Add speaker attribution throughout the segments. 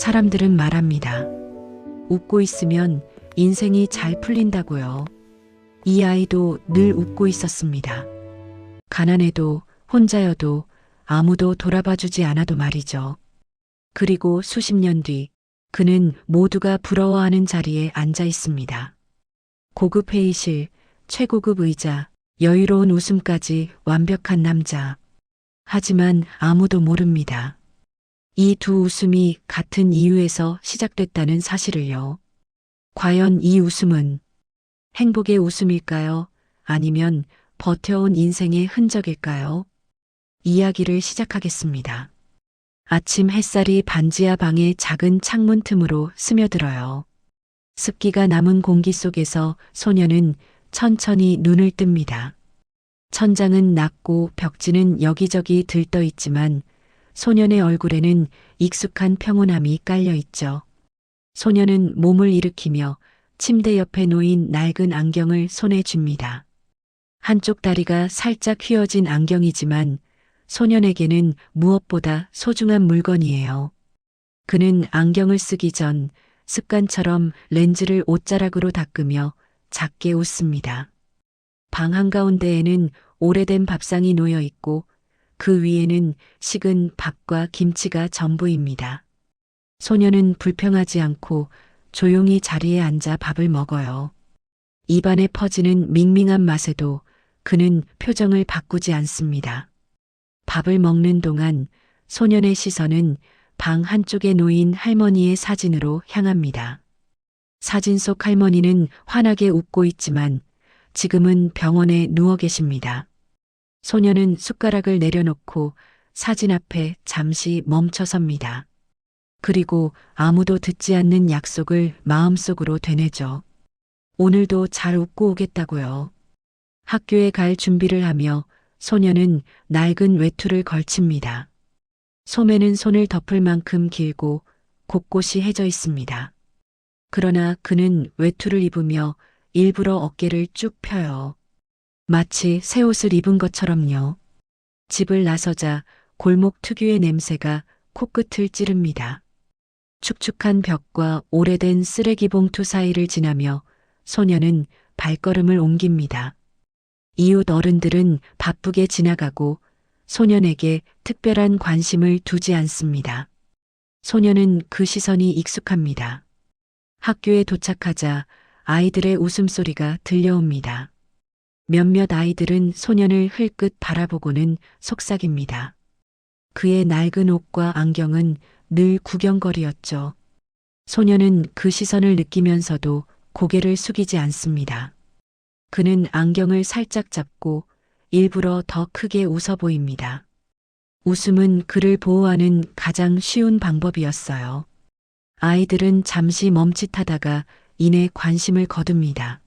Speaker 1: 사람들은 말합니다. 웃고 있으면 인생이 잘 풀린다고요. 이 아이도 늘 웃고 있었습니다. 가난해도 혼자여도 아무도 돌아봐주지 않아도 말이죠. 그리고 수십 년 뒤 그는 모두가 부러워하는 자리에 앉아 있습니다. 고급 회의실, 최고급 의자, 여유로운 웃음까지 완벽한 남자. 하지만 아무도 모릅니다. 이 두 웃음이 같은 이유에서 시작됐다는 사실을요. 과연 이 웃음은 행복의 웃음일까요? 아니면 버텨온 인생의 흔적일까요? 이야기를 시작하겠습니다. 아침 햇살이 반지하 방의 작은 창문 틈으로 스며들어요. 습기가 남은 공기 속에서 소녀는 천천히 눈을 뜹니다. 천장은 낮고 벽지는 여기저기 들떠 있지만 소년의 얼굴에는 익숙한 평온함이 깔려 있죠. 소녀는 몸을 일으키며 침대 옆에 놓인 낡은 안경을 손에 쥡니다. 한쪽 다리가 살짝 휘어진 안경이지만 소년에게는 무엇보다 소중한 물건이에요. 그는 안경을 쓰기 전 습관처럼 렌즈를 옷자락으로 닦으며 작게 웃습니다. 방 한가운데에는 오래된 밥상이 놓여 있고 그 위에는 식은 밥과 김치가 전부입니다. 소녀는 불평하지 않고 조용히 자리에 앉아 밥을 먹어요. 입안에 퍼지는 밍밍한 맛에도 그는 표정을 바꾸지 않습니다. 밥을 먹는 동안 소년의 시선은 방 한쪽에 놓인 할머니의 사진으로 향합니다. 사진 속 할머니는 환하게 웃고 있지만 지금은 병원에 누워 계십니다. 소녀는 숟가락을 내려놓고 사진 앞에 잠시 멈춰 섭니다. 그리고 아무도 듣지 않는 약속을 마음속으로 되뇌죠. 오늘도 잘 웃고 오겠다고요. 학교에 갈 준비를 하며 소녀는 낡은 외투를 걸칩니다. 소매는 손을 덮을 만큼 길고 곳곳이 해져 있습니다. 그러나 그는 외투를 입으며 일부러 어깨를 쭉 펴요. 마치 새 옷을 입은 것처럼요. 집을 나서자 골목 특유의 냄새가 코끝을 찌릅니다. 축축한 벽과 오래된 쓰레기 봉투 사이를 지나며 소녀는 발걸음을 옮깁니다. 이웃 어른들은 바쁘게 지나가고 소년에게 특별한 관심을 두지 않습니다. 소녀는 그 시선이 익숙합니다. 학교에 도착하자 아이들의 웃음소리가 들려옵니다. 몇몇 아이들은 소년을 흘끗 바라보고는 속삭입니다. 그의 낡은 옷과 안경은 늘 구경거리였죠. 소녀는 그 시선을 느끼면서도 고개를 숙이지 않습니다. 그는 안경을 살짝 잡고 일부러 더 크게 웃어 보입니다. 웃음은 그를 보호하는 가장 쉬운 방법이었어요. 아이들은 잠시 멈칫하다가 이내 관심을 거둡니다.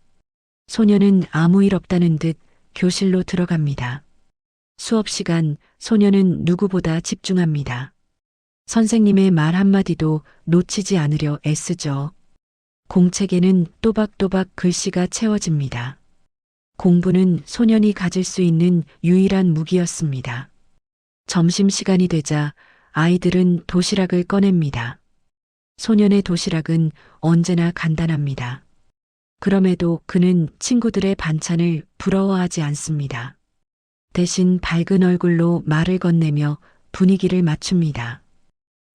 Speaker 1: 소녀는 아무 일 없다는 듯 교실로 들어갑니다. 수업 시간 소녀는 누구보다 집중합니다. 선생님의 말 한마디도 놓치지 않으려 애쓰죠. 공책에는 또박또박 글씨가 채워집니다. 공부는 소년이 가질 수 있는 유일한 무기였습니다. 점심시간이 되자 아이들은 도시락을 꺼냅니다. 소년의 도시락은 언제나 간단합니다. 그럼에도 그는 친구들의 반찬을 부러워하지 않습니다. 대신 밝은 얼굴로 말을 건네며 분위기를 맞춥니다.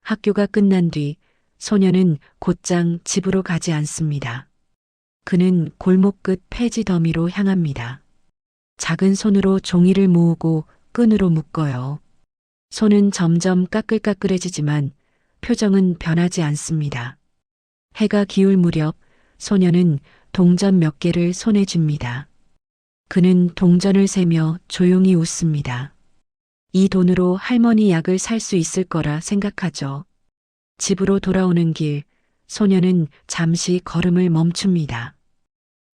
Speaker 1: 학교가 끝난 뒤 소녀는 곧장 집으로 가지 않습니다. 그는 골목 끝 폐지 더미로 향합니다. 작은 손으로 종이를 모으고 끈으로 묶어요. 손은 점점 까끌까끌해지지만 표정은 변하지 않습니다. 해가 기울 무렵 소녀는 동전 몇 개를 손에 줍니다. 그는 동전을 세며 조용히 웃습니다. 이 돈으로 할머니 약을 살 수 있을 거라 생각하죠. 집으로 돌아오는 길, 소녀는 잠시 걸음을 멈춥니다.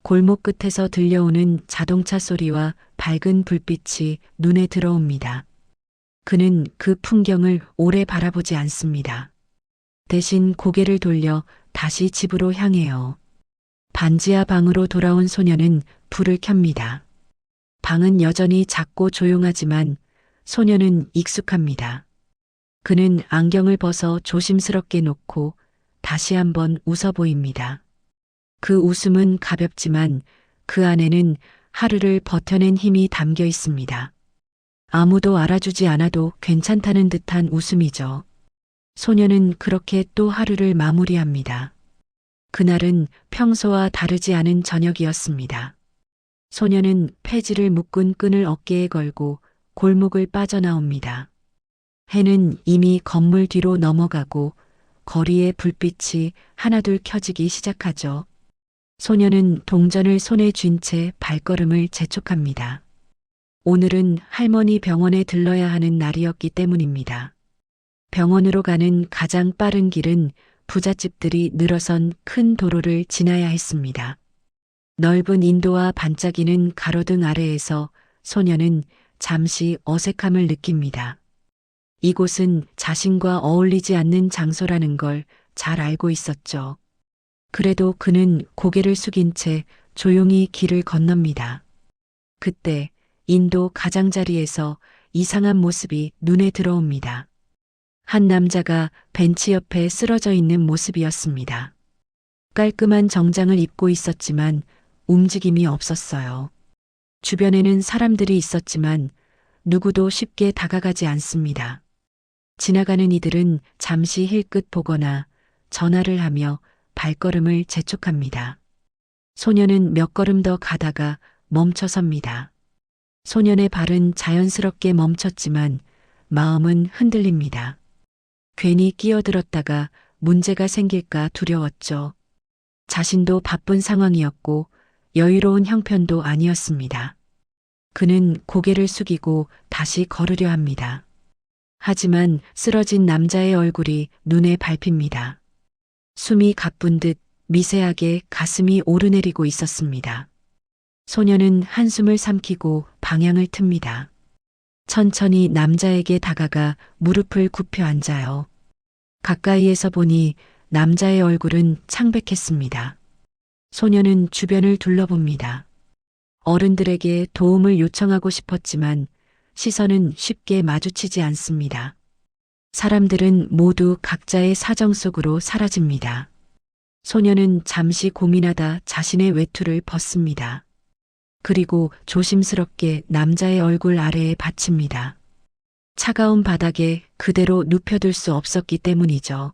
Speaker 1: 골목 끝에서 들려오는 자동차 소리와 밝은 불빛이 눈에 들어옵니다. 그는 그 풍경을 오래 바라보지 않습니다. 대신 고개를 돌려 다시 집으로 향해요. 반지하 방으로 돌아온 소녀는 불을 켭니다. 방은 여전히 작고 조용하지만 소녀는 익숙합니다. 그는 안경을 벗어 조심스럽게 놓고 다시 한번 웃어 보입니다. 그 웃음은 가볍지만 그 안에는 하루를 버텨낸 힘이 담겨 있습니다. 아무도 알아주지 않아도 괜찮다는 듯한 웃음이죠. 소녀는 그렇게 또 하루를 마무리합니다. 그날은 평소와 다르지 않은 저녁이었습니다. 소녀는 폐지를 묶은 끈을 어깨에 걸고 골목을 빠져나옵니다. 해는 이미 건물 뒤로 넘어가고 거리의 불빛이 하나둘 켜지기 시작하죠. 소녀는 동전을 손에 쥔 채 발걸음을 재촉합니다. 오늘은 할머니 병원에 들러야 하는 날이었기 때문입니다. 병원으로 가는 가장 빠른 길은 부잣집들이 늘어선 큰 도로를 지나야 했습니다. 넓은 인도와 반짝이는 가로등 아래에서 소녀는 잠시 어색함을 느낍니다. 이곳은 자신과 어울리지 않는 장소라는 걸 잘 알고 있었죠. 그래도 그는 고개를 숙인 채 조용히 길을 건넙니다. 그때 인도 가장자리에서 이상한 모습이 눈에 들어옵니다. 한 남자가 벤치 옆에 쓰러져 있는 모습이었습니다. 깔끔한 정장을 입고 있었지만 움직임이 없었어요. 주변에는 사람들이 있었지만 누구도 쉽게 다가가지 않습니다. 지나가는 이들은 잠시 힐끗 보거나 전화를 하며 발걸음을 재촉합니다. 소녀는 몇 걸음 더 가다가 멈춰섭니다. 소년의 발은 자연스럽게 멈췄지만 마음은 흔들립니다. 괜히 끼어들었다가 문제가 생길까 두려웠죠. 자신도 바쁜 상황이었고 여유로운 형편도 아니었습니다. 그는 고개를 숙이고 다시 걸으려 합니다. 하지만 쓰러진 남자의 얼굴이 눈에 밟힙니다. 숨이 가쁜 듯 미세하게 가슴이 오르내리고 있었습니다. 소녀는 한숨을 삼키고 방향을 틉니다. 천천히 남자에게 다가가 무릎을 굽혀 앉아요. 가까이에서 보니 남자의 얼굴은 창백했습니다. 소녀는 주변을 둘러봅니다. 어른들에게 도움을 요청하고 싶었지만 시선은 쉽게 마주치지 않습니다. 사람들은 모두 각자의 사정 속으로 사라집니다. 소녀는 잠시 고민하다 자신의 외투를 벗습니다. 그리고 조심스럽게 남자의 얼굴 아래에 받칩니다. 차가운 바닥에 그대로 눕혀둘 수 없었기 때문이죠.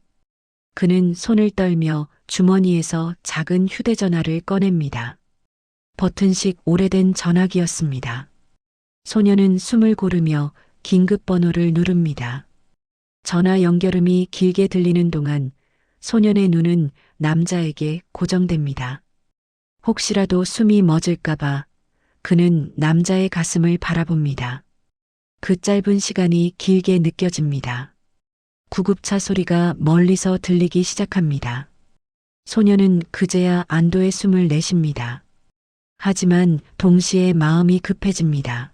Speaker 1: 그는 손을 떨며 주머니에서 작은 휴대전화를 꺼냅니다. 버튼식 오래된 전화기였습니다. 소녀는 숨을 고르며 긴급 번호를 누릅니다. 전화 연결음이 길게 들리는 동안 소년의 눈은 남자에게 고정됩니다. 혹시라도 숨이 멎을까봐 그는 남자의 가슴을 바라봅니다. 그 짧은 시간이 길게 느껴집니다. 구급차 소리가 멀리서 들리기 시작합니다. 소녀는 그제야 안도의 숨을 내쉽니다. 하지만 동시에 마음이 급해집니다.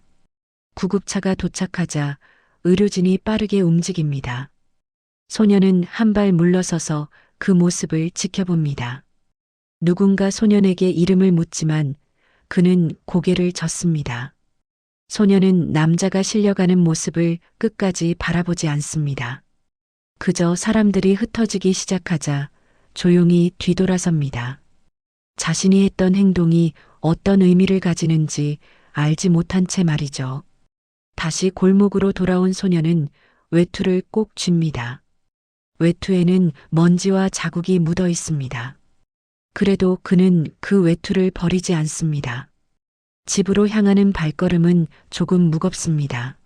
Speaker 1: 구급차가 도착하자 의료진이 빠르게 움직입니다. 소녀는 한 발 물러서서 그 모습을 지켜봅니다. 누군가 소년에게 이름을 묻지만 그는 고개를 젓습니다. 소녀는 남자가 실려가는 모습을 끝까지 바라보지 않습니다. 그저 사람들이 흩어지기 시작하자 조용히 뒤돌아섭니다. 자신이 했던 행동이 어떤 의미를 가지는지 알지 못한 채 말이죠. 다시 골목으로 돌아온 소녀는 외투를 꼭 쥡니다. 외투에는 먼지와 자국이 묻어 있습니다. 그래도 그는 그 외투를 버리지 않습니다. 집으로 향하는 발걸음은 조금 무겁습니다.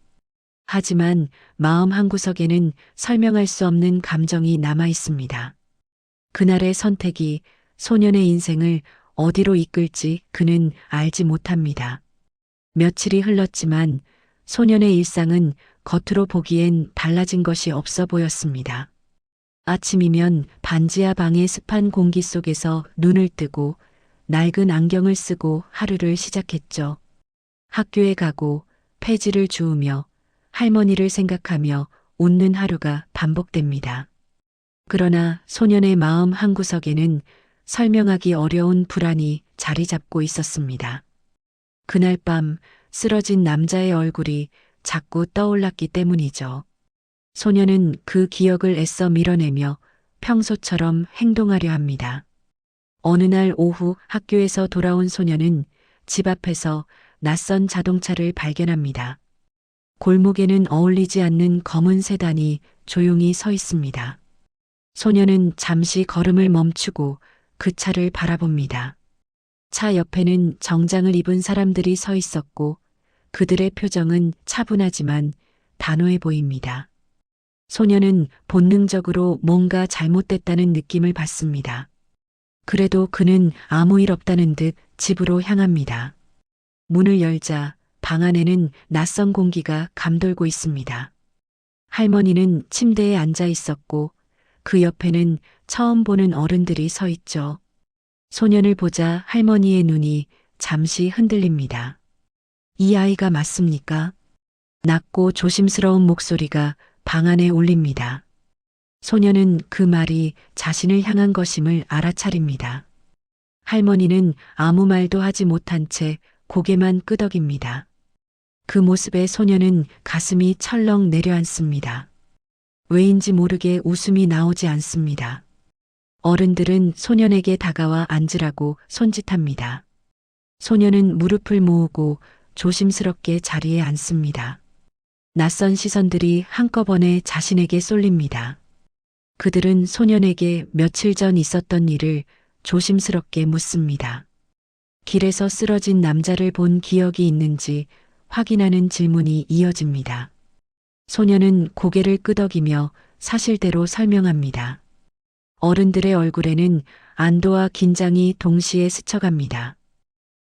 Speaker 1: 하지만 마음 한구석에는 설명할 수 없는 감정이 남아 있습니다. 그날의 선택이 소년의 인생을 어디로 이끌지 그는 알지 못합니다. 며칠이 흘렀지만 소년의 일상은 겉으로 보기엔 달라진 것이 없어 보였습니다. 아침이면 반지하 방의 습한 공기 속에서 눈을 뜨고 낡은 안경을 쓰고 하루를 시작했죠. 학교에 가고 폐지를 주우며 할머니를 생각하며 웃는 하루가 반복됩니다. 그러나 소년의 마음 한구석에는 설명하기 어려운 불안이 자리 잡고 있었습니다. 그날 밤 쓰러진 남자의 얼굴이 자꾸 떠올랐기 때문이죠. 소녀는 그 기억을 애써 밀어내며 평소처럼 행동하려 합니다. 어느 날 오후 학교에서 돌아온 소녀는 집 앞에서 낯선 자동차를 발견합니다. 골목에는 어울리지 않는 검은 세단이 조용히 서 있습니다. 소녀는 잠시 걸음을 멈추고 그 차를 바라봅니다. 차 옆에는 정장을 입은 사람들이 서 있었고 그들의 표정은 차분하지만 단호해 보입니다. 소녀는 본능적으로 뭔가 잘못됐다는 느낌을 받습니다. 그래도 그는 아무 일 없다는 듯 집으로 향합니다. 문을 열자 방 안에는 낯선 공기가 감돌고 있습니다. 할머니는 침대에 앉아 있었고 그 옆에는 처음 보는 어른들이 서 있죠. 소년을 보자 할머니의 눈이 잠시 흔들립니다. 이 아이가 맞습니까? 낮고 조심스러운 목소리가 방 안에 울립니다. 소녀는 그 말이 자신을 향한 것임을 알아차립니다. 할머니는 아무 말도 하지 못한 채 고개만 끄덕입니다. 그 모습에 소녀는 가슴이 철렁 내려앉습니다. 왜인지 모르게 웃음이 나오지 않습니다. 어른들은 소년에게 다가와 앉으라고 손짓합니다. 소녀는 무릎을 모으고 조심스럽게 자리에 앉습니다. 낯선 시선들이 한꺼번에 자신에게 쏠립니다. 그들은 소년에게 며칠 전 있었던 일을 조심스럽게 묻습니다. 길에서 쓰러진 남자를 본 기억이 있는지 확인하는 질문이 이어집니다. 소녀는 고개를 끄덕이며 사실대로 설명합니다. 어른들의 얼굴에는 안도와 긴장이 동시에 스쳐갑니다.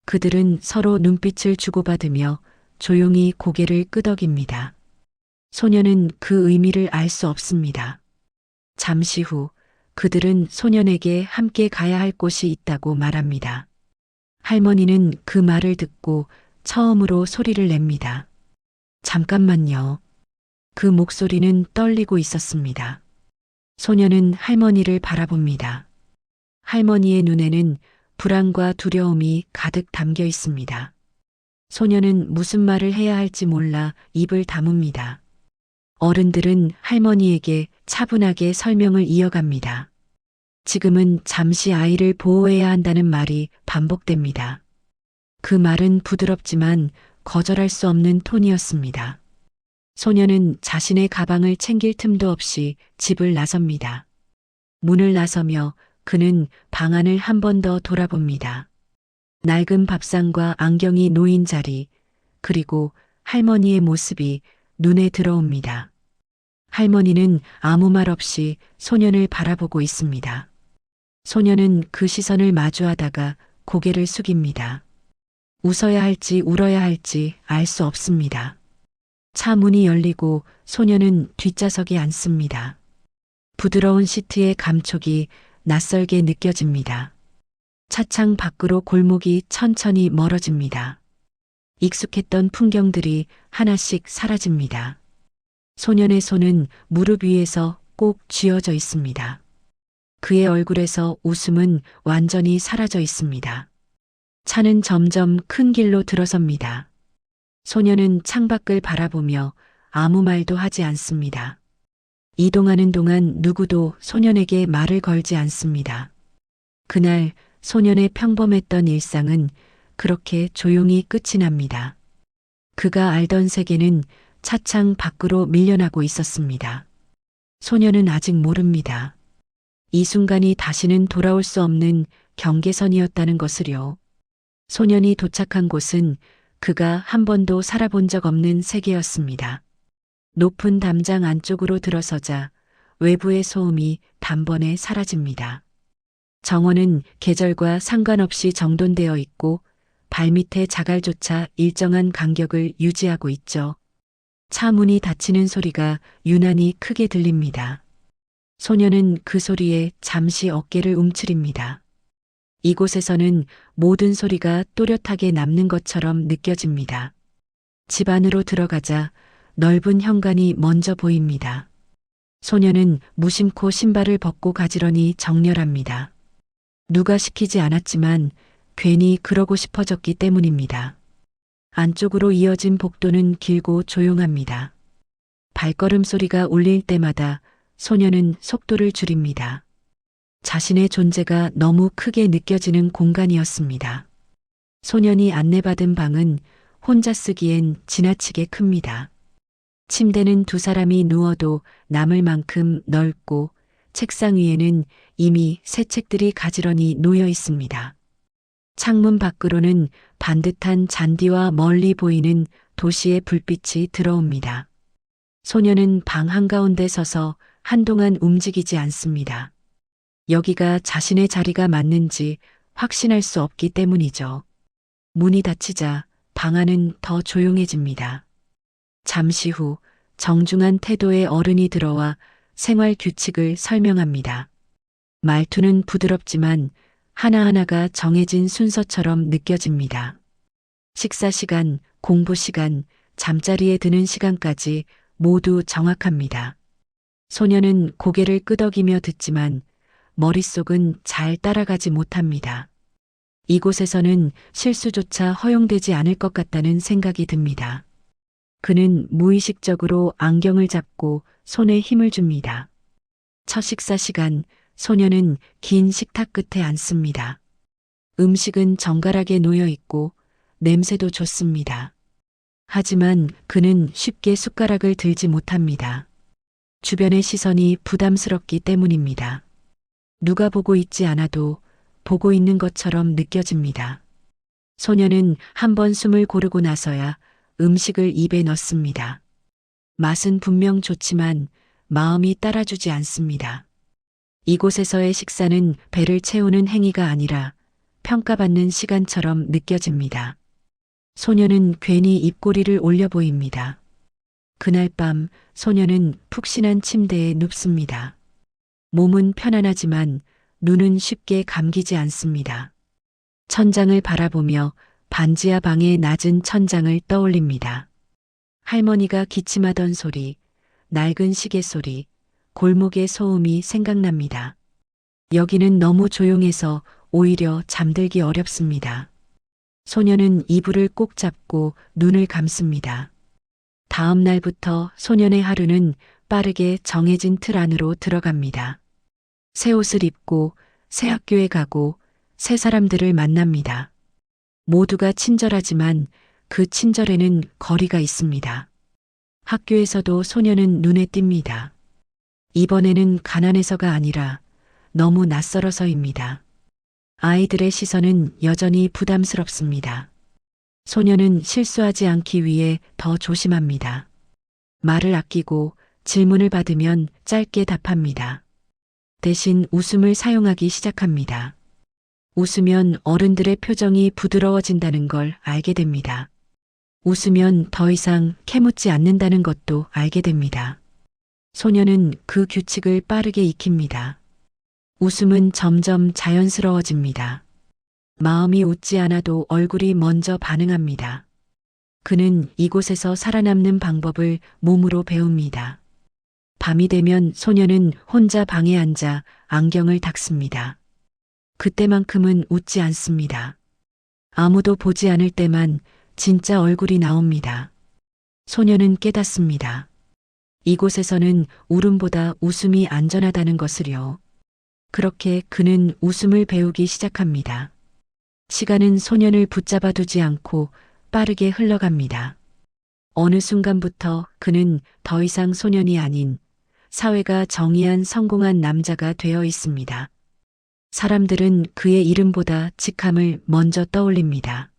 Speaker 1: 그들은 서로 눈빛을 주고받으며 조용히 고개를 끄덕입니다. 소녀는 그 의미를 알 수 없습니다. 잠시 후 그들은 소년에게 함께 가야 할 곳이 있다고 말합니다. 할머니는 그 말을 듣고 처음으로 소리를 냅니다. 잠깐만요. 그 목소리는 떨리고 있었습니다. 소녀는 할머니를 바라봅니다. 할머니의 눈에는 불안과 두려움이 가득 담겨 있습니다. 소녀는 무슨 말을 해야 할지 몰라 입을 다뭅니다. 어른들은 할머니에게 차분하게 설명을 이어갑니다. 지금은 잠시 아이를 보호해야 한다는 말이 반복됩니다. 그 말은 부드럽지만 거절할 수 없는 톤이었습니다. 소녀는 자신의 가방을 챙길 틈도 없이 집을 나섭니다. 문을 나서며 그는 방 안을 한 번 더 돌아봅니다. 낡은 밥상과 안경이 놓인 자리, 그리고 할머니의 모습이 눈에 들어옵니다. 할머니는 아무 말 없이 소년을 바라보고 있습니다. 소년은 그 시선을 마주하다가 고개를 숙입니다. 웃어야 할지 울어야 할지 알 수 없습니다. 차 문이 열리고 소녀는 뒷좌석에 앉습니다. 부드러운 시트의 감촉이 낯설게 느껴집니다. 차창 밖으로 골목이 천천히 멀어집니다. 익숙했던 풍경들이 하나씩 사라집니다. 소년의 손은 무릎 위에서 꼭 쥐어져 있습니다. 그의 얼굴에서 웃음은 완전히 사라져 있습니다. 차는 점점 큰 길로 들어섭니다. 소녀는 창밖을 바라보며 아무 말도 하지 않습니다. 이동하는 동안 누구도 소년에게 말을 걸지 않습니다. 그날 소년의 평범했던 일상은 그렇게 조용히 끝이 납니다. 그가 알던 세계는 차창 밖으로 밀려나고 있었습니다. 소년은 아직 모릅니다. 이 순간이 다시는 돌아올 수 없는 경계선이었다는 것을요. 소년이 도착한 곳은 그가 한 번도 살아본 적 없는 세계였습니다. 높은 담장 안쪽으로 들어서자 외부의 소음이 단번에 사라집니다. 정원은 계절과 상관없이 정돈되어 있고 발밑의 자갈조차 일정한 간격을 유지하고 있죠. 차 문이 닫히는 소리가 유난히 크게 들립니다. 소녀는 그 소리에 잠시 어깨를 움츠립니다. 이곳에서는 모든 소리가 또렷하게 남는 것처럼 느껴집니다. 집 안으로 들어가자 넓은 현관이 먼저 보입니다. 소녀는 무심코 신발을 벗고 가지런히 정렬합니다. 누가 시키지 않았지만 괜히 그러고 싶어졌기 때문입니다. 안쪽으로 이어진 복도는 길고 조용합니다. 발걸음 소리가 울릴 때마다 소녀는 속도를 줄입니다. 자신의 존재가 너무 크게 느껴지는 공간이었습니다. 소년이 안내받은 방은 혼자 쓰기엔 지나치게 큽니다. 침대는 두 사람이 누워도 남을 만큼 넓고 책상 위에는 이미 새 책들이 가지런히 놓여 있습니다. 창문 밖으로는 반듯한 잔디와 멀리 보이는 도시의 불빛이 들어옵니다. 소녀는 방 한가운데 서서 한동안 움직이지 않습니다. 여기가 자신의 자리가 맞는지 확신할 수 없기 때문이죠. 문이 닫히자 방 안은 더 조용해집니다. 잠시 후 정중한 태도의 어른이 들어와 생활 규칙을 설명합니다. 말투는 부드럽지만 하나하나가 정해진 순서처럼 느껴집니다. 식사 시간, 공부 시간, 잠자리에 드는 시간까지 모두 정확합니다. 소녀는 고개를 끄덕이며 듣지만 머릿속은 잘 따라가지 못합니다. 이곳에서는 실수조차 허용되지 않을 것 같다는 생각이 듭니다. 그는 무의식적으로 안경을 잡고 손에 힘을 줍니다. 첫 식사 시간, 소녀는 긴 식탁 끝에 앉습니다. 음식은 정갈하게 놓여 있고 냄새도 좋습니다. 하지만 그는 쉽게 숟가락을 들지 못합니다. 주변의 시선이 부담스럽기 때문입니다. 누가 보고 있지 않아도 보고 있는 것처럼 느껴집니다. 소녀는 한 번 숨을 고르고 나서야 음식을 입에 넣습니다. 맛은 분명 좋지만 마음이 따라주지 않습니다. 이곳에서의 식사는 배를 채우는 행위가 아니라 평가받는 시간처럼 느껴집니다. 소녀는 괜히 입꼬리를 올려 보입니다. 그날 밤 소녀는 푹신한 침대에 눕습니다. 몸은 편안하지만 눈은 쉽게 감기지 않습니다. 천장을 바라보며 반지하 방의 낮은 천장을 떠올립니다. 할머니가 기침하던 소리, 낡은 시계 소리, 골목의 소음이 생각납니다. 여기는 너무 조용해서 오히려 잠들기 어렵습니다. 소녀는 이불을 꼭 잡고 눈을 감습니다. 다음 날부터 소년의 하루는 빠르게 정해진 틀 안으로 들어갑니다. 새 옷을 입고 새 학교에 가고 새 사람들을 만납니다. 모두가 친절하지만 그 친절에는 거리가 있습니다. 학교에서도 소녀는 눈에 띕니다. 이번에는 가난해서가 아니라 너무 낯설어서입니다. 아이들의 시선은 여전히 부담스럽습니다. 소녀는 실수하지 않기 위해 더 조심합니다. 말을 아끼고 질문을 받으면 짧게 답합니다. 대신 웃음을 사용하기 시작합니다. 웃으면 어른들의 표정이 부드러워진다는 걸 알게 됩니다. 웃으면 더 이상 캐묻지 않는다는 것도 알게 됩니다. 소녀는 그 규칙을 빠르게 익힙니다. 웃음은 점점 자연스러워집니다. 마음이 웃지 않아도 얼굴이 먼저 반응합니다. 그는 이곳에서 살아남는 방법을 몸으로 배웁니다. 밤이 되면 소녀는 혼자 방에 앉아 안경을 닦습니다. 그때만큼은 웃지 않습니다. 아무도 보지 않을 때만 진짜 얼굴이 나옵니다. 소녀는 깨닫습니다. 이곳에서는 울음보다 웃음이 안전하다는 것을요. 그렇게 그는 웃음을 배우기 시작합니다. 시간은 소년을 붙잡아 두지 않고 빠르게 흘러갑니다. 어느 순간부터 그는 더 이상 소년이 아닌 사회가 정의한 성공한 남자가 되어 있습니다. 사람들은 그의 이름보다 직함을 먼저 떠올립니다.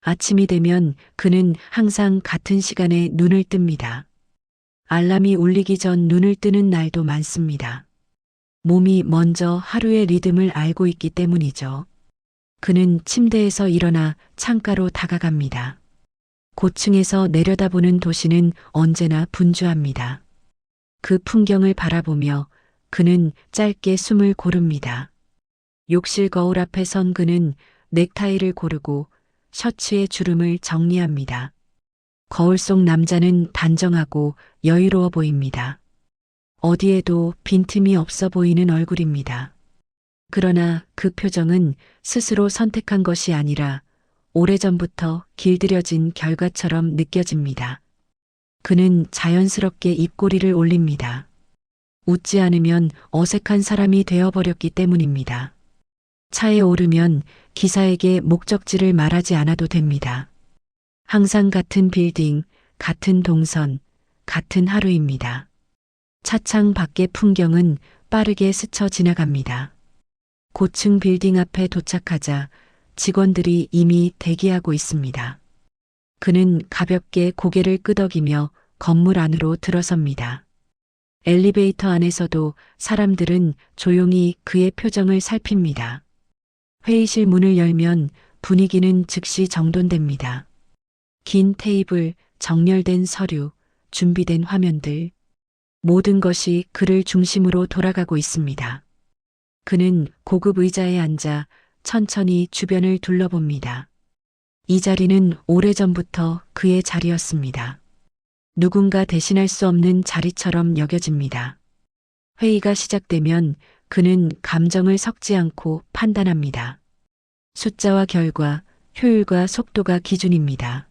Speaker 1: 아침이 되면 그는 항상 같은 시간에 눈을 뜹니다. 알람이 울리기 전 눈을 뜨는 날도 많습니다. 몸이 먼저 하루의 리듬을 알고 있기 때문이죠. 그는 침대에서 일어나 창가로 다가갑니다. 고층에서 내려다보는 도시는 언제나 분주합니다. 그 풍경을 바라보며 그는 짧게 숨을 고릅니다. 욕실 거울 앞에 선 그는 넥타이를 고르고 셔츠의 주름을 정리합니다. 거울 속 남자는 단정하고 여유로워 보입니다. 어디에도 빈틈이 없어 보이는 얼굴입니다. 그러나 그 표정은 스스로 선택한 것이 아니라 오래전부터 길들여진 결과처럼 느껴집니다. 그는 자연스럽게 입꼬리를 올립니다. 웃지 않으면 어색한 사람이 되어버렸기 때문입니다. 차에 오르면 기사에게 목적지를 말하지 않아도 됩니다. 항상 같은 빌딩, 같은 동선, 같은 하루입니다. 차창 밖의 풍경은 빠르게 스쳐 지나갑니다. 고층 빌딩 앞에 도착하자 직원들이 이미 대기하고 있습니다. 그는 가볍게 고개를 끄덕이며 건물 안으로 들어섭니다. 엘리베이터 안에서도 사람들은 조용히 그의 표정을 살핍니다. 회의실 문을 열면 분위기는 즉시 정돈됩니다. 긴 테이블, 정렬된 서류, 준비된 화면들. 모든 것이 그를 중심으로 돌아가고 있습니다. 그는 고급 의자에 앉아 천천히 주변을 둘러봅니다. 이 자리는 오래전부터 그의 자리였습니다. 누군가 대신할 수 없는 자리처럼 여겨집니다. 회의가 시작되면 그는 감정을 섞지 않고 판단합니다. 숫자와 결과, 효율과 속도가 기준입니다.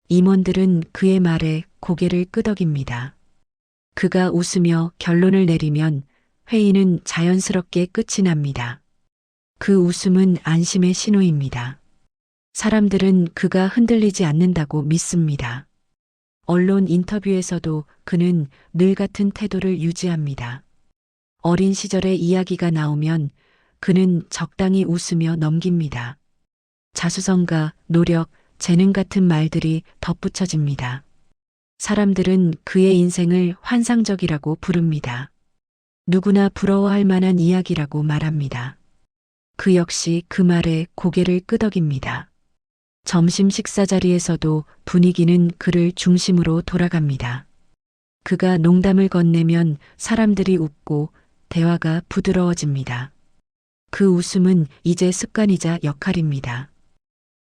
Speaker 1: 임원들은 그의 말에 고개를 끄덕입니다. 그가 웃으며 결론을 내리면 회의는 자연스럽게 끝이 납니다. 그 웃음은 안심의 신호입니다. 사람들은 그가 흔들리지 않는다고 믿습니다. 언론 인터뷰에서도 그는 늘 같은 태도를 유지합니다. 어린 시절의 이야기가 나오면 그는 적당히 웃으며 넘깁니다. 자수성가, 노력, 재능 같은 말들이 덧붙여집니다. 사람들은 그의 인생을 환상적이라고 부릅니다. 누구나 부러워할 만한 이야기라고 말합니다. 그 역시 그 말에 고개를 끄덕입니다. 점심 식사 자리에서도 분위기는 그를 중심으로 돌아갑니다. 그가 농담을 건네면 사람들이 웃고 대화가 부드러워집니다. 그 웃음은 이제 습관이자 역할입니다.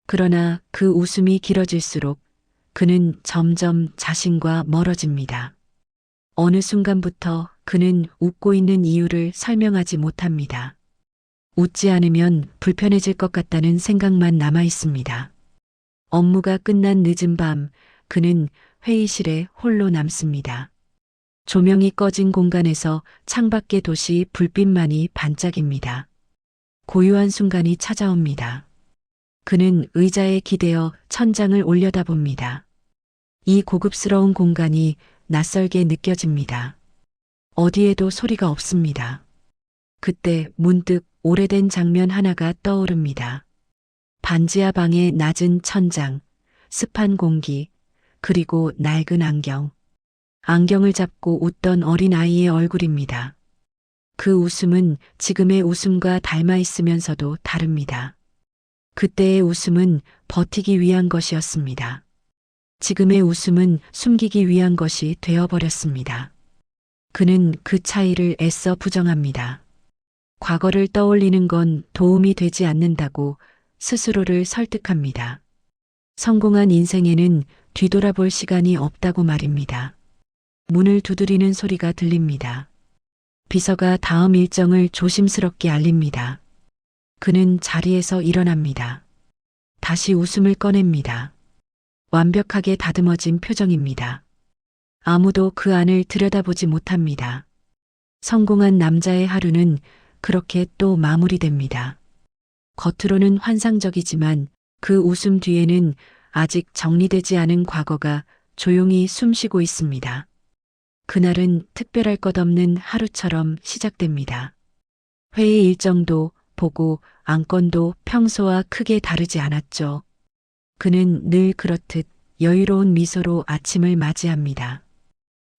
Speaker 1: 그러나 그 웃음이 길어질수록 그는 점점 자신과 멀어집니다. 어느 순간부터 그는 웃고 있는 이유를 설명하지 못합니다. 웃지 않으면 불편해질 것 같다는 생각만 남아 있습니다. 업무가 끝난 늦은 밤, 그는 회의실에 홀로 남습니다. 조명이 꺼진 공간에서 창밖의 도시 불빛만이 반짝입니다. 고요한 순간이 찾아옵니다. 그는 의자에 기대어 천장을 올려다봅니다. 이 고급스러운 공간이 낯설게 느껴집니다. 어디에도 소리가 없습니다. 그때 문득 오래된 장면 하나가 떠오릅니다. 반지하 방의 낮은 천장, 습한 공기, 그리고 낡은 안경. 안경을 잡고 웃던 어린 아이의 얼굴입니다. 그 웃음은 지금의 웃음과 닮아 있으면서도 다릅니다. 그때의 웃음은 버티기 위한 것이었습니다. 지금의 웃음은 숨기기 위한 것이 되어버렸습니다. 그는 그 차이를 애써 부정합니다. 과거를 떠올리는 건 도움이 되지 않는다고 스스로를 설득합니다. 성공한 인생에는 뒤돌아볼 시간이 없다고 말입니다. 문을 두드리는 소리가 들립니다. 비서가 다음 일정을 조심스럽게 알립니다. 그는 자리에서 일어납니다. 다시 웃음을 꺼냅니다. 완벽하게 다듬어진 표정입니다. 아무도 그 안을 들여다보지 못합니다. 성공한 남자의 하루는 그렇게 또 마무리됩니다. 겉으로는 환상적이지만 그 웃음 뒤에는 아직 정리되지 않은 과거가 조용히 숨쉬고 있습니다. 그날은 특별할 것 없는 하루처럼 시작됩니다. 회의 일정도 보고 안건도 평소와 크게 다르지 않았죠. 그는 늘 그렇듯 여유로운 미소로 아침을 맞이합니다.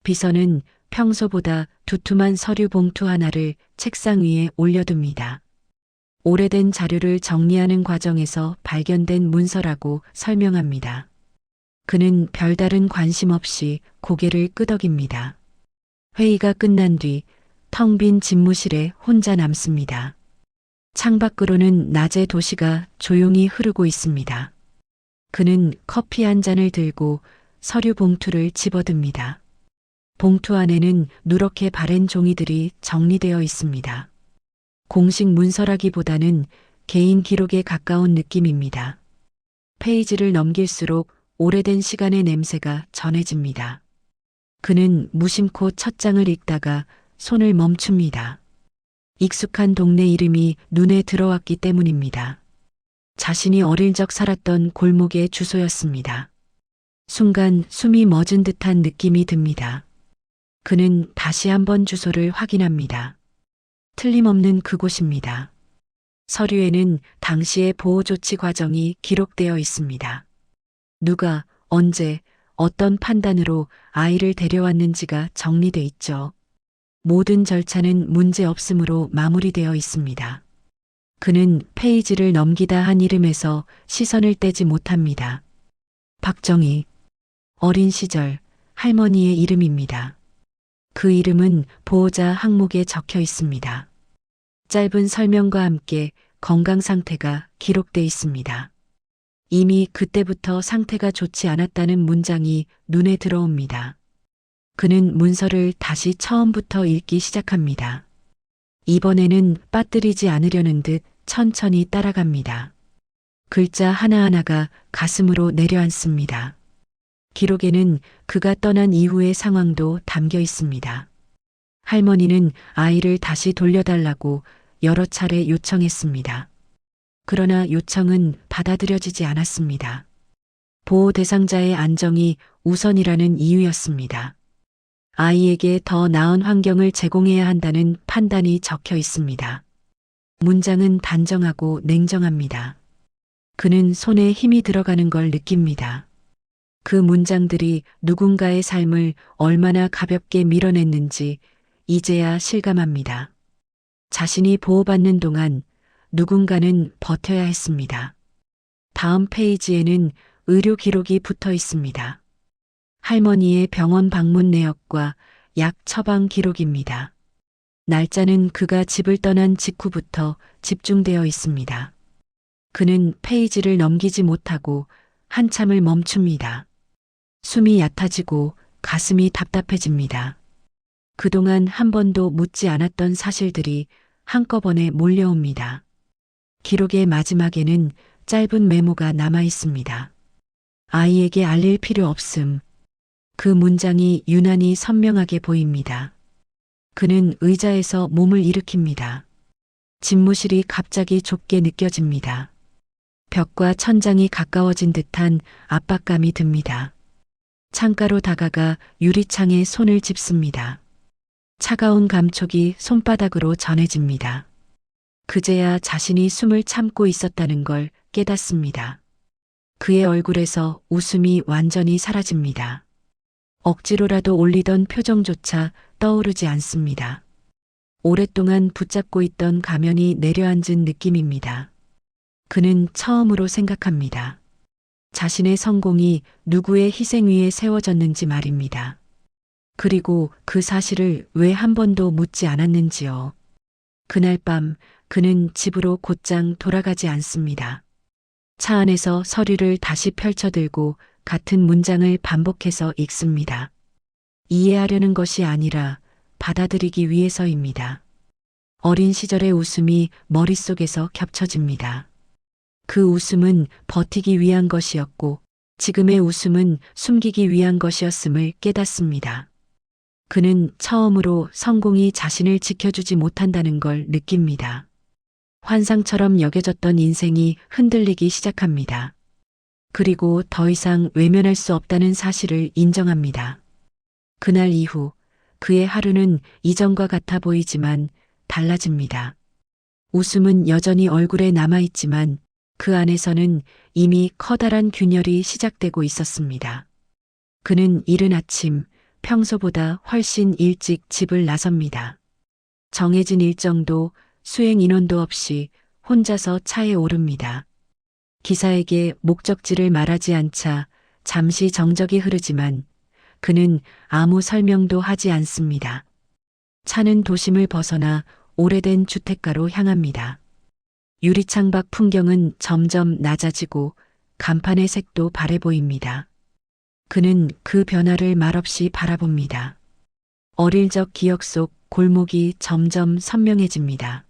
Speaker 1: 비서는 평소보다 두툼한 서류 봉투 하나를 책상 위에 올려둡니다. 오래된 자료를 정리하는 과정에서 발견된 문서라고 설명합니다. 그는 별다른 관심 없이 고개를 끄덕입니다. 회의가 끝난 뒤 텅 빈 집무실에 혼자 남습니다. 창밖으로는 낮의 도시가 조용히 흐르고 있습니다. 그는 커피 한 잔을 들고 서류 봉투를 집어듭니다. 봉투 안에는 누렇게 바랜 종이들이 정리되어 있습니다. 공식 문서라기보다는 개인 기록에 가까운 느낌입니다. 페이지를 넘길수록 오래된 시간의 냄새가 전해집니다. 그는 무심코 첫 장을 읽다가 손을 멈춥니다. 익숙한 동네 이름이 눈에 들어왔기 때문입니다. 자신이 어릴 적 살았던 골목의 주소였습니다. 순간 숨이 멎은 듯한 느낌이 듭니다. 그는 다시 한번 주소를 확인합니다. 틀림없는 그곳입니다. 서류에는 당시의 보호조치 과정이 기록되어 있습니다. 누가, 언제, 어떤 판단으로 아이를 데려왔는지가 정리돼 있죠. 모든 절차는 문제 없음으로 마무리되어 있습니다. 그는 페이지를 넘기다 한 이름에서 시선을 떼지 못합니다. 박정희. 어린 시절 할머니의 이름입니다. 그 이름은 보호자 항목에 적혀 있습니다. 짧은 설명과 함께 건강 상태가 기록돼 있습니다. 이미 그때부터 상태가 좋지 않았다는 문장이 눈에 들어옵니다. 그는 문서를 다시 처음부터 읽기 시작합니다. 이번에는 빠뜨리지 않으려는 듯 천천히 따라갑니다. 글자 하나하나가 가슴으로 내려앉습니다. 기록에는 그가 떠난 이후의 상황도 담겨 있습니다. 할머니는 아이를 다시 돌려달라고 여러 차례 요청했습니다. 그러나 요청은 받아들여지지 않았습니다. 보호 대상자의 안정이 우선이라는 이유였습니다. 아이에게 더 나은 환경을 제공해야 한다는 판단이 적혀 있습니다. 문장은 단정하고 냉정합니다. 그는 손에 힘이 들어가는 걸 느낍니다. 그 문장들이 누군가의 삶을 얼마나 가볍게 밀어냈는지 이제야 실감합니다. 자신이 보호받는 동안 누군가는 버텨야 했습니다. 다음 페이지에는 의료 기록이 붙어 있습니다. 할머니의 병원 방문 내역과 약 처방 기록입니다. 날짜는 그가 집을 떠난 직후부터 집중되어 있습니다. 그는 페이지를 넘기지 못하고 한참을 멈춥니다. 숨이 얕아지고 가슴이 답답해집니다. 그동안 한 번도 묻지 않았던 사실들이 한꺼번에 몰려옵니다. 기록의 마지막에는 짧은 메모가 남아 있습니다. 아이에게 알릴 필요 없음. 그 문장이 유난히 선명하게 보입니다. 그는 의자에서 몸을 일으킵니다. 집무실이 갑자기 좁게 느껴집니다. 벽과 천장이 가까워진 듯한 압박감이 듭니다. 창가로 다가가 유리창에 손을 짚습니다. 차가운 감촉이 손바닥으로 전해집니다. 그제야 자신이 숨을 참고 있었다는 걸 깨닫습니다. 그의 얼굴에서 웃음이 완전히 사라집니다. 억지로라도 올리던 표정조차 떠오르지 않습니다. 오랫동안 붙잡고 있던 가면이 내려앉은 느낌입니다. 그는 처음으로 생각합니다. 자신의 성공이 누구의 희생 위에 세워졌는지 말입니다. 그리고 그 사실을 왜 한 번도 묻지 않았는지요. 그날 밤 그는 집으로 곧장 돌아가지 않습니다. 차 안에서 서류를 다시 펼쳐들고 같은 문장을 반복해서 읽습니다. 이해하려는 것이 아니라 받아들이기 위해서입니다. 어린 시절의 웃음이 머릿속에서 겹쳐집니다. 그 웃음은 버티기 위한 것이었고 지금의 웃음은 숨기기 위한 것이었음을 깨닫습니다. 그는 처음으로 성공이 자신을 지켜주지 못한다는 걸 느낍니다. 환상처럼 여겨졌던 인생이 흔들리기 시작합니다. 그리고 더 이상 외면할 수 없다는 사실을 인정합니다. 그날 이후 그의 하루는 이전과 같아 보이지만 달라집니다. 웃음은 여전히 얼굴에 남아있지만 그 안에서는 이미 커다란 균열이 시작되고 있었습니다. 그는 이른 아침 평소보다 훨씬 일찍 집을 나섭니다. 정해진 일정도 수행 인원도 없이 혼자서 차에 오릅니다. 기사에게 목적지를 말하지 않자 잠시 정적이 흐르지만 그는 아무 설명도 하지 않습니다. 차는 도심을 벗어나 오래된 주택가로 향합니다. 유리창 밖 풍경은 점점 낮아지고 간판의 색도 바래 보입니다. 그는 그 변화를 말없이 바라봅니다. 어릴 적 기억 속 골목이 점점 선명해집니다.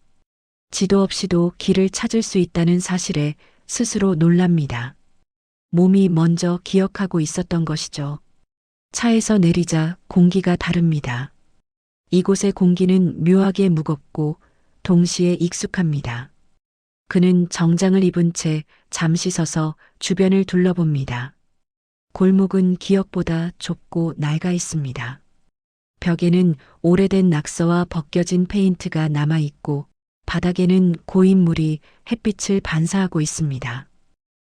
Speaker 1: 지도 없이도 길을 찾을 수 있다는 사실에 스스로 놀랍니다. 몸이 먼저 기억하고 있었던 것이죠. 차에서 내리자 공기가 다릅니다. 이곳의 공기는 묘하게 무겁고 동시에 익숙합니다. 그는 정장을 입은 채 잠시 서서 주변을 둘러봅니다. 골목은 기억보다 좁고 낡아 있습니다. 벽에는 오래된 낙서와 벗겨진 페인트가 남아 있고 바닥에는 고인 물이 햇빛을 반사하고 있습니다.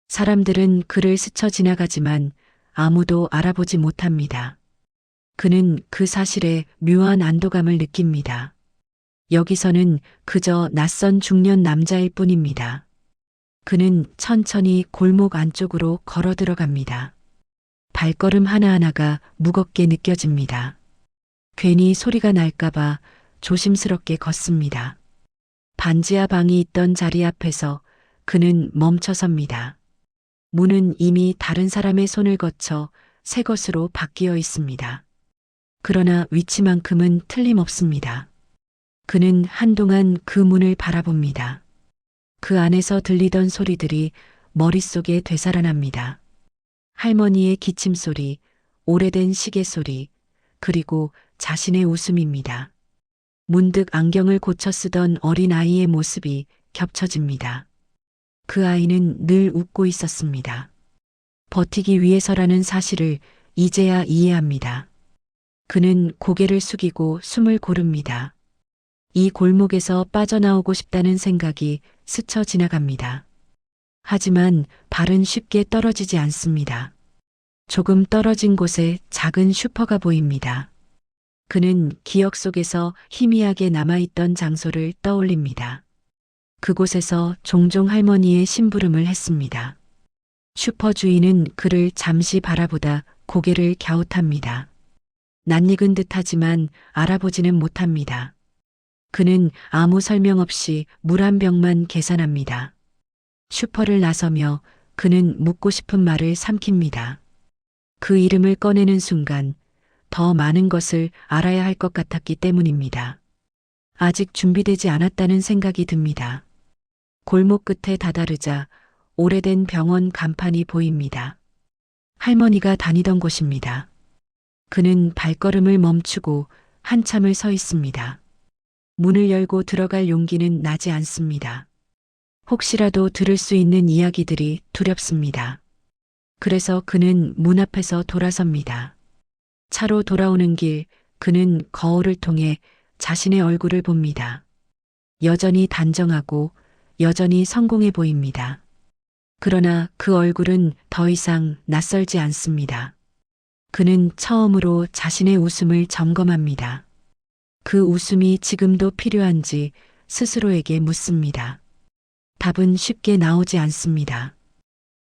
Speaker 1: 사람들은 그를 스쳐 지나가지만 아무도 알아보지 못합니다. 그는 그 사실에 묘한 안도감을 느낍니다. 여기서는 그저 낯선 중년 남자일 뿐입니다. 그는 천천히 골목 안쪽으로 걸어 들어갑니다. 발걸음 하나하나가 무겁게 느껴집니다. 괜히 소리가 날까봐 조심스럽게 걷습니다. 반지하 방이 있던 자리 앞에서 그는 멈춰섭니다. 문은 이미 다른 사람의 손을 거쳐 새 것으로 바뀌어 있습니다. 그러나 위치만큼은 틀림없습니다. 그는 한동안 그 문을 바라봅니다. 그 안에서 들리던 소리들이 머릿속에 되살아납니다. 할머니의 기침 소리, 오래된 시계 소리, 그리고 자신의 웃음입니다. 문득 안경을 고쳐 쓰던 어린 아이의 모습이 겹쳐집니다. 그 아이는 늘 웃고 있었습니다. 버티기 위해서라는 사실을 이제야 이해합니다. 그는 고개를 숙이고 숨을 고릅니다. 이 골목에서 빠져나오고 싶다는 생각이 스쳐 지나갑니다. 하지만 발은 쉽게 떨어지지 않습니다. 조금 떨어진 곳에 작은 슈퍼가 보입니다. 그는 기억 속에서 희미하게 남아있던 장소를 떠올립니다. 그곳에서 종종 할머니의 심부름을 했습니다. 슈퍼 주인은 그를 잠시 바라보다 고개를 갸웃합니다. 낯익은 듯하지만 알아보지는 못합니다. 그는 아무 설명 없이 물 한 병만 계산합니다. 슈퍼를 나서며 그는 묻고 싶은 말을 삼킵니다. 그 이름을 꺼내는 순간 더 많은 것을 알아야 할 것 같았기 때문입니다. 아직 준비되지 않았다는 생각이 듭니다. 골목 끝에 다다르자 오래된 병원 간판이 보입니다. 할머니가 다니던 곳입니다. 그는 발걸음을 멈추고 한참을 서 있습니다. 문을 열고 들어갈 용기는 나지 않습니다. 혹시라도 들을 수 있는 이야기들이 두렵습니다. 그래서 그는 문 앞에서 돌아섭니다. 차로 돌아오는 길, 그는 거울을 통해 자신의 얼굴을 봅니다. 여전히 단정하고 여전히 성공해 보입니다. 그러나 그 얼굴은 더 이상 낯설지 않습니다. 그는 처음으로 자신의 웃음을 점검합니다. 그 웃음이 지금도 필요한지 스스로에게 묻습니다. 답은 쉽게 나오지 않습니다.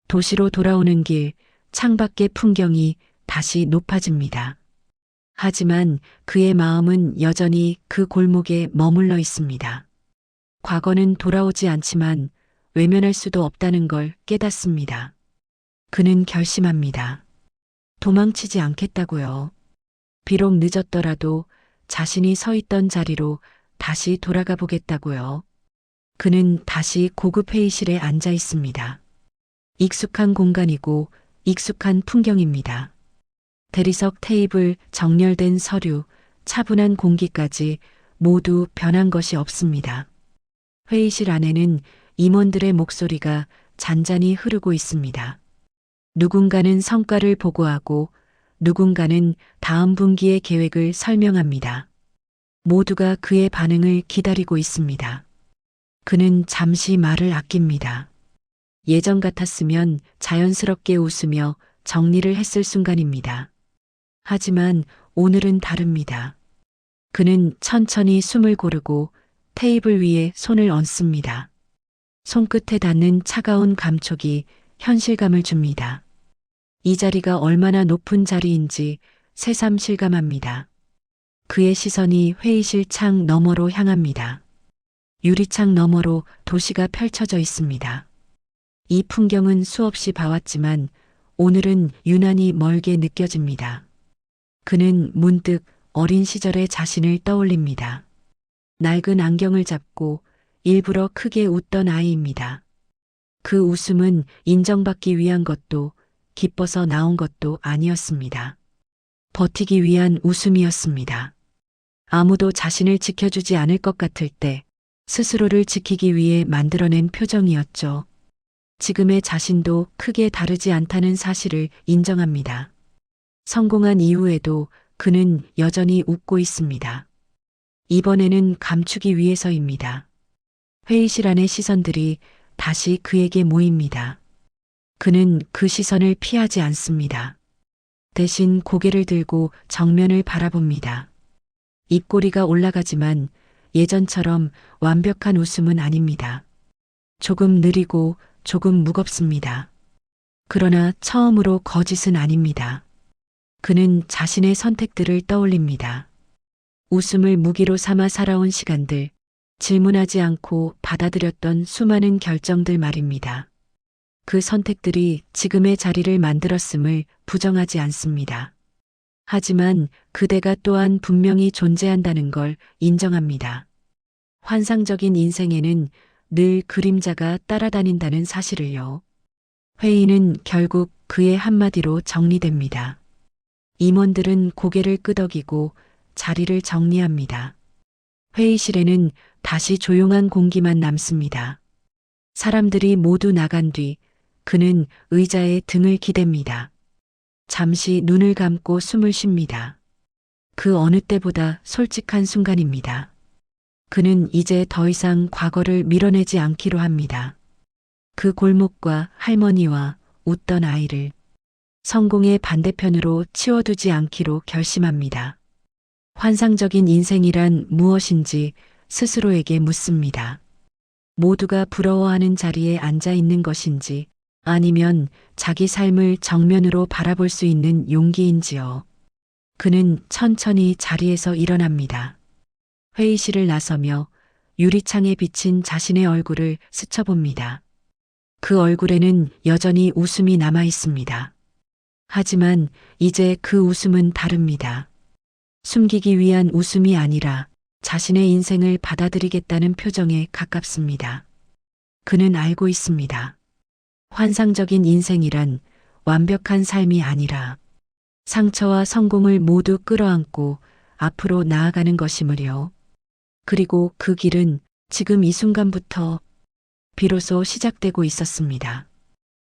Speaker 1: 도시로 돌아오는 길, 창밖의 풍경이 다시 높아집니다. 하지만 그의 마음은 여전히 그 골목에 머물러 있습니다. 과거는 돌아오지 않지만 외면할 수도 없다는 걸 깨닫습니다. 그는 결심합니다. 도망치지 않겠다고요. 비록 늦었더라도 자신이 서 있던 자리로 다시 돌아가 보겠다고요. 그는 다시 고급 회의실에 앉아 있습니다. 익숙한 공간이고 익숙한 풍경입니다. 대리석 테이블, 정렬된 서류, 차분한 공기까지 모두 변한 것이 없습니다. 회의실 안에는 임원들의 목소리가 잔잔히 흐르고 있습니다. 누군가는 성과를 보고하고 누군가는 다음 분기의 계획을 설명합니다. 모두가 그의 반응을 기다리고 있습니다. 그는 잠시 말을 아낍니다. 예전 같았으면 자연스럽게 웃으며 정리를 했을 순간입니다. 하지만 오늘은 다릅니다. 그는 천천히 숨을 고르고 테이블 위에 손을 얹습니다. 손끝에 닿는 차가운 감촉이 현실감을 줍니다. 이 자리가 얼마나 높은 자리인지 새삼 실감합니다. 그의 시선이 회의실 창 너머로 향합니다. 유리창 너머로 도시가 펼쳐져 있습니다. 이 풍경은 수없이 봐왔지만 오늘은 유난히 멀게 느껴집니다. 그는 문득 어린 시절의 자신을 떠올립니다. 낡은 안경을 잡고 일부러 크게 웃던 아이입니다. 그 웃음은 인정받기 위한 것도 기뻐서 나온 것도 아니었습니다. 버티기 위한 웃음이었습니다. 아무도 자신을 지켜주지 않을 것 같을 때 스스로를 지키기 위해 만들어낸 표정이었죠. 지금의 자신도 크게 다르지 않다는 사실을 인정합니다. 성공한 이후에도 그는 여전히 웃고 있습니다. 이번에는 감추기 위해서입니다. 회의실 안의 시선들이 다시 그에게 모입니다. 그는 그 시선을 피하지 않습니다. 대신 고개를 들고 정면을 바라봅니다. 입꼬리가 올라가지만 예전처럼 완벽한 웃음은 아닙니다. 조금 느리고 조금 무겁습니다. 그러나 처음으로 거짓은 아닙니다. 그는 자신의 선택들을 떠올립니다. 웃음을 무기로 삼아 살아온 시간들, 질문하지 않고 받아들였던 수많은 결정들 말입니다. 그 선택들이 지금의 자리를 만들었음을 부정하지 않습니다. 하지만 그대가 또한 분명히 존재한다는 걸 인정합니다. 환상적인 인생에는 늘 그림자가 따라다닌다는 사실을요. 회의는 결국 그의 한마디로 정리됩니다. 임원들은 고개를 끄덕이고 자리를 정리합니다. 회의실에는 다시 조용한 공기만 남습니다. 사람들이 모두 나간 뒤 그는 의자에 등을 기댑니다. 잠시 눈을 감고 숨을 쉽니다. 그 어느 때보다 솔직한 순간입니다. 그는 이제 더 이상 과거를 밀어내지 않기로 합니다. 그 골목과 할머니와 웃던 아이를 성공의 반대편으로 치워두지 않기로 결심합니다. 환상적인 인생이란 무엇인지 스스로에게 묻습니다. 모두가 부러워하는 자리에 앉아 있는 것인지 아니면 자기 삶을 정면으로 바라볼 수 있는 용기인지요. 그는 천천히 자리에서 일어납니다. 회의실을 나서며 유리창에 비친 자신의 얼굴을 스쳐봅니다. 그 얼굴에는 여전히 웃음이 남아 있습니다. 하지만 이제 그 웃음은 다릅니다. 숨기기 위한 웃음이 아니라 자신의 인생을 받아들이겠다는 표정에 가깝습니다. 그는 알고 있습니다. 환상적인 인생이란 완벽한 삶이 아니라 상처와 성공을 모두 끌어안고 앞으로 나아가는 것이므려. 그리고 그 길은 지금 이 순간부터 비로소 시작되고 있었습니다.